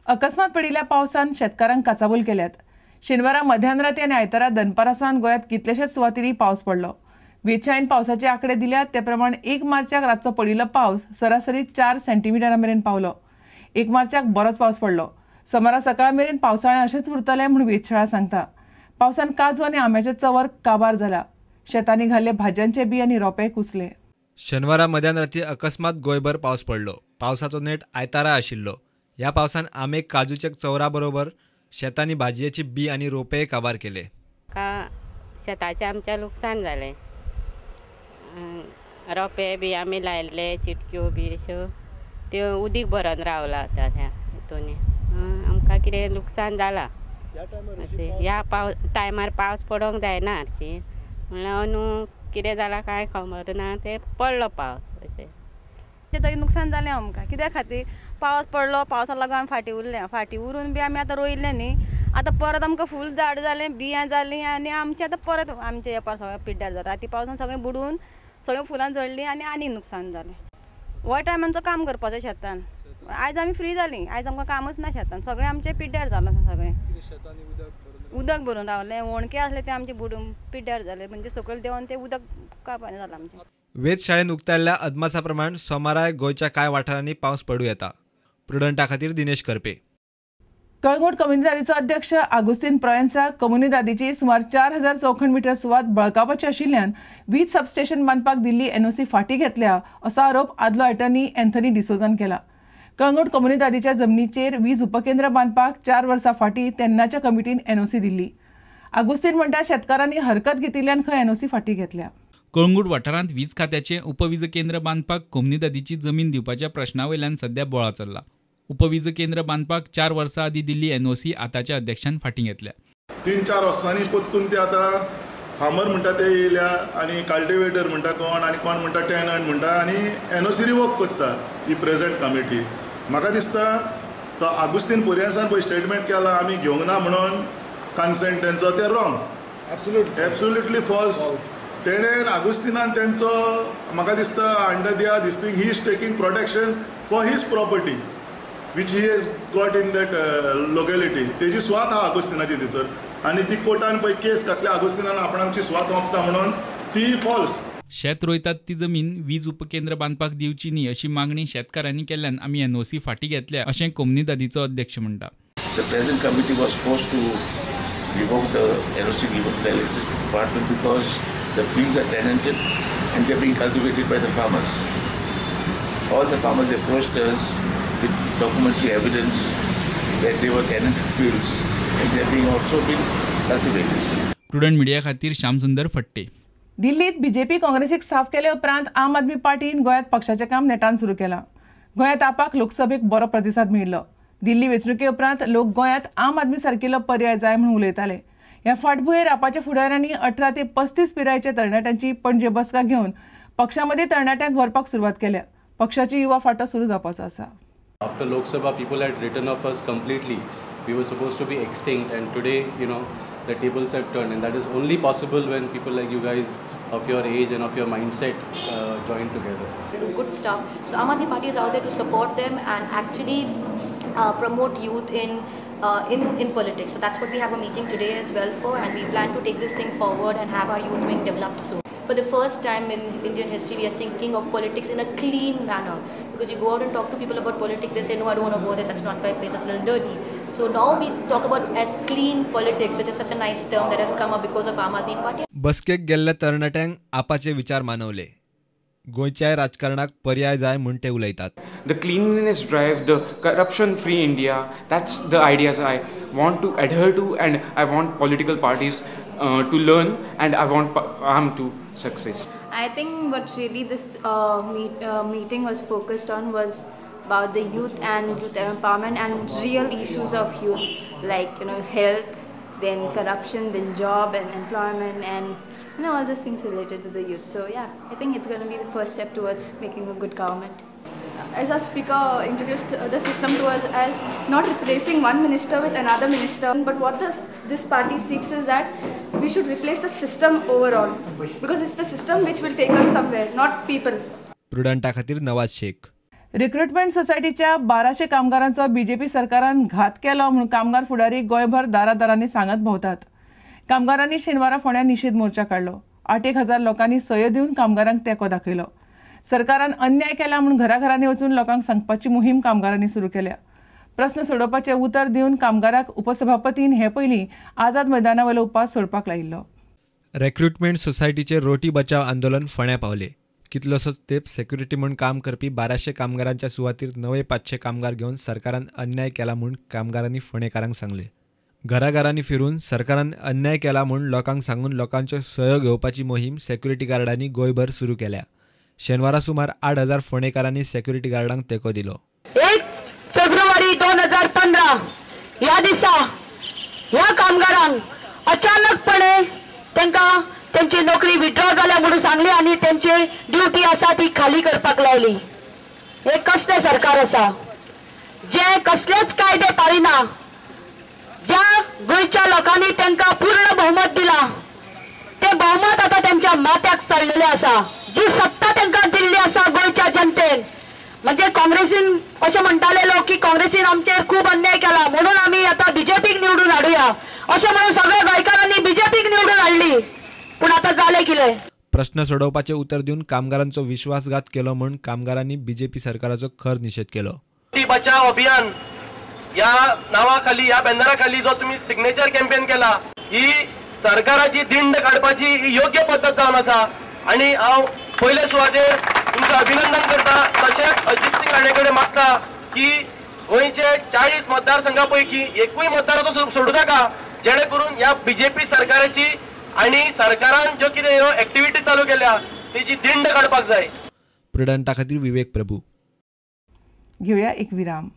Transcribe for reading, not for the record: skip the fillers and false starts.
अकस्मात पडिल्ल्या पावसान शेतकारांक काचाबूल केल्यात। शेनवारा मध्यानराती आनी आयतारा दनपारासावन गोंयांत कितलेशेच सुवातींनी पावस पडलो। वेधशाळेन पावसाचे आंकडे दिल्यात ते प्रमाण 1 मार्चाक रातचो पडिल्लो पावस सरासरी 4 सेंटीमिटरा मेरेन पावलो। 1 मार्चाक बरोच पावस पडलो। सोमारा सकाळ मेरेन पावसाळें अशेंच उरतलें म्हूण वेधशाळा सांगता। पावसान काजू आनी आंब्याचे चवर काबार जाला। शेतांनी घाल्ले भाज्यांचे बी आनी रोंपे कुसले। शेनवारा मध्यानराती अकस्मात गोंयभर पावस पडलो। पावसाचो नेट आयतारा आशिल्लो। ह्या पावसान आंबे काजूच्या चवरा बरोबर शेतांनी भाजयेची बी आनी रोंपे काबार केले। शेताचे आमचे लुकसाण जालें। रोंपे बी आमी लायल्ले चिटक्यो बी अश्यो त्यो उदीक भरून रावला त्या हितून आमकां कितें लुकसाण जाला। ह्या टायमार पावस पडोंक जायना हरशीं म्हणल्यार अंदू कितें जाला कांय खबर ना ते पडलो पावस अशें तरी नुकसान जालें आमकां कित्या खातीर पावस पडलो पावसा लागून आमी फाटीं उरल्या फाटीं उरून बी आमी आतां रोयिल्लें न्ही आतां परत आमकां फूल झाड जालें बियां जालीं आनी आमचें आतां परत आमचें येपार सगळें पिड्ड्यार जालें राती पावसान सगळें बुडून सगळीं फुलां झडलीं आनी नुकसान जालें। हो टायम आमचो काम करपाचो शेतान आयज आमी फ्री जालीं आयज आमकां कामूच ना शेतान सगळें आमचें पिड्ड्यार जालां सगळें उदक भरून रावलें वणकें आसलें तें आमचें बुडून पिड्ड्यार जालें म्हणजे सकयल देंवन तें उदक कापाना जालां आमचें। वेधशाळेन उक्तायल्ल्या अदमासा प्रमाण सोमाराय गोंयच्या कांय वाठारांनी पावस पडूं येता। प्रुडंटा खातीर दिनेश करपे। कळंगूट कम्युनिदादीचो अध्यक्ष आगुस्तीन प्रोयन्सा कम्युनिदादीची सुमार 4000 चौखण मिटर सुवात बळकावपाची आशिल्ल्यान वीज सबस्टेशन बांदपाक दिल्ली एनओसी फाटीं घेतल्या असो आरोप आदलो अटर्नी एंथनी डिसोजान केला। कळंगूट कम्युनिदादीच्या जमनीचेर वीज उपकेंद्र बांदपाक 4 वर्सां फाटीं तेन्नाच्या कमिटीन एनओसी दिल्ली। आगुस्तीन म्हणटा शेतकारांनी हरकत घेतिल्ल्यान खंय एनओसी फाटीं घेतल्या। कळंगूट वाठारांत वीज खात्याचें उपवीज केंद्र बांदपाक कम्युनिदादीची जमीन दिवपाच्या प्रश्नावयल्यान सध्या बोळा चल्ला। उपवीज केंद्र बांदपाक 4 वर्सां आदीं दिल्ली एनओसी आतांच्या अध्यक्षान फाटीं घेतल्या। 3-4 वर्सांनी परतून ते आतां फार्मर म्हणटा ते येयल्या आनी कल्टिवेटर म्हणटा कोण आनी कोण म्हणटा टेनंट म्हणटा आनी एनओसी रिवोक करता ही प्रेझेंट कमिटी। म्हाका दिसता तो आगुस्तीन प्रोयन्सान पळय स्टेटमेंट केला आमी घेवंक ना म्हणून कन्सेंट तेंचो ते रॉंग एब्सोल्युटली फॉल्स। तेणेन आगुस्तिनान तेंचो म्हाका दिसता under this thing he is taking protection for his property which he has got in that locality तेजी स्वात हा आगुस्तिनाची थंयसर आनी ती कोर्टान पळय केस घातल्या आगुस्तिनान आपणाची स्वात वखता म्हणून ती फॉल्स। शेत रोयतात ती जमीन वीज उपकेंद्र बांदपाक दिवची न्ही अशी मागणी शेतकारांनी केल्ल्यान आमी एनओसी फाटीं घेतल्या अशें कम्युनिदादीचो अध्यक्ष म्हणटा। The present committee was forced to revoke the NOC given by the electricity department because the fields are tenanted and they are being cultivated by the farmers. All the farmers approached us with documentary evidence that they were tenanted fields and they are being also being cultivated. Prudent media खातीर श्यामसुंदर फट्टे। दिल्लीत BJP काँग्रेसीक साफ केले उपरांत आम आदमी पार्टीन गोंयांत पक्षाचें काम नेटान सुरू केलां। गोंयांत आपाक लोकसभेक बरो प्रतिसाद मेळिल्लो। दिल्ली वेंचणुके उपरांत लोक गोंयांत आम आदमी सारकिल्लो पर्याय जाय म्हूण उलयताले। ह्या फाटभुंयेर आपाच्या फुडाऱ्यांनी 18 ते 35 पिरायेच्या तरणाट्यांची पणजे बसका घेवन पक्षामदीं तरणाट्यांक व्हरपाक सुरवात केल्या। पक्षाची युवा फांटो सुरू जावपाचो आसा। After Lok Sabha, people had written off us completely. We were supposed to be extinct, and today, the tables have turned, and that is only possible when people like you guys, of your age and of your mindset, join together. Do good stuff. So Aam Aadmi Party is out there to support them and actually promote youth in politics. So that's what we have a meeting today as well for, and we plan to take this thing forward and have our youth wing developed soon. For the first time in Indian history, we are thinking of politics in a clean manner. Because you go out and talk to people about politics, they say, no, I don't want to go there, that's not my place, that's a little dirty. So now we talk about as clean politics, which is such a nice term that has come up because of Aam Aadmi Party. बसकेक गेल्ल्या तरणाट्यांक आपाचे विचार मानवले। गोंयच्या राजकारणाक पर्याय जाय म्हूण ते उलयतात। The cleanliness drive, the corruption-free India, that's the ideas I want to adhere to, and I want political parties to learn, and I want Aam to success. I think what really this meeting was focused on was about the youth and youth empowerment and real issues of youth, like health, then corruption, then job and employment, and all these things related to the youth. So yeah, I think it's going to be the first step towards making a good government. As our speaker introduced the system to us as not replacing one minister with another minister, but what this party seeks is that we should replace the system overall, because it's the system which will take us somewhere, not people. प्रुडंटा खातीर Nawaz Shaikh. Recruitment सोसायटीच्या 1200 कामगारांचो BJP सरकारान घात केलो म्हणून कामगार फुडारी गोंयभर दारादारांनी सांगत भोंवतात. कामगारांनी शेनवारा फोंड्यां निषेध मोर्चा काडलो. 8,000 लोकांनी सयो दिवन कामगारांक तेंको दाखयलो. सरकारान अन्याय केला म्हणून घराघरांनी वचून लोकांक सांगपाची मोहीम कामगारांनी सुरू केल्या. प्रस्न सोडोवपाचें उतर दिवन कामगारांक उपसभापतीन हे पयलीं आझाद मैदाना वयलो उपास सोडपाक लायिल्लो. रिक्रुटमेंट सोसायटीचे रोटी बचाव आंदोलन फोंड्या पावले. कितलोसोच तेंप सेक्युरिटी म्हणून काम करपी 1200 कामगारांच्या सुवातेर 9,500 कामगार घेवन सरकारान अन्याय केला म्हूण कामगारांनी फोंडेकारांक सांगले. घराघरांनी फिरून सरकारान अन्याय केला म्हूण लोकांक सांगून लोकांच्यो सयो घेवपाची मोहीम सेक्युरिटी गार्डांनी गोंयभर सुरू केल्या. शेनवारा सुमार 8,000 फोंडेकारांनी सेक्युरिटी गार्डांक तेंको दिलो. 1 फेब्रुवारी 2015 ह्या दिसा ह्या कामगारांक अचानकपणे तांकां त्यांची नोकरी विड्रॉ जाल्या म्हणून सांगली आणि त्यांची ड्युटी आसा ती खाली करपाक लायली. हे कसले सरकार आसा जे कसलेच कायदे पाळिना, ज्या गोंयच्या लोकांनी तांकां पूर्ण बहुमत दिला ते बहुमत आता त्यांच्या माथ्याक चढलेले आसा. जी सत्ता तांकां दिल्ली आसा गोंयच्या जनतेन, म्हणजे काँग्रेसीन अशें म्हणटाले लोक की काँग्रेसीन आमचेर खूब अन्याय केला म्हणून आमी आता बीजेपीक निवडून हाडुया अशें म्हणून सगळ्या गोंयकारांनी बीजेपीक निवडून हाडली. पूण आता जालें कितें? प्रश्न सोडोवपाचे उतर दिवन कामगारांचो विश्वासघात केलो म्हूण कामगारांनी बीजेपी सरकाराचो खर निषेध केलो. बेटी बचाव अभियान या नावाखाली, या बॅनराखाली जो तुम्ही सिग्नेचर कॅम्पेन केला, ही सरकाराची दिंड काडपाची ही योग्य पद्धत जावन आसा. आणि हांव पयले सुवातेर तुमचें अभिनंदन करता. तशेंच अजित सिंग हाणे कडेन मागता की गोंयचे 40 मतदारसंघा पैकी एकूय मतदाराचो सोडू नाका, जेणे करून ह्या बीजेपी सरकाराची आणि सरकारान ज्यो कितें एक्टिविटी चालू केल्या तेजी दिंड काडपाक जाय. प्रुडंटा खातीर विवेक प्रभू. घेऊया एक विराम.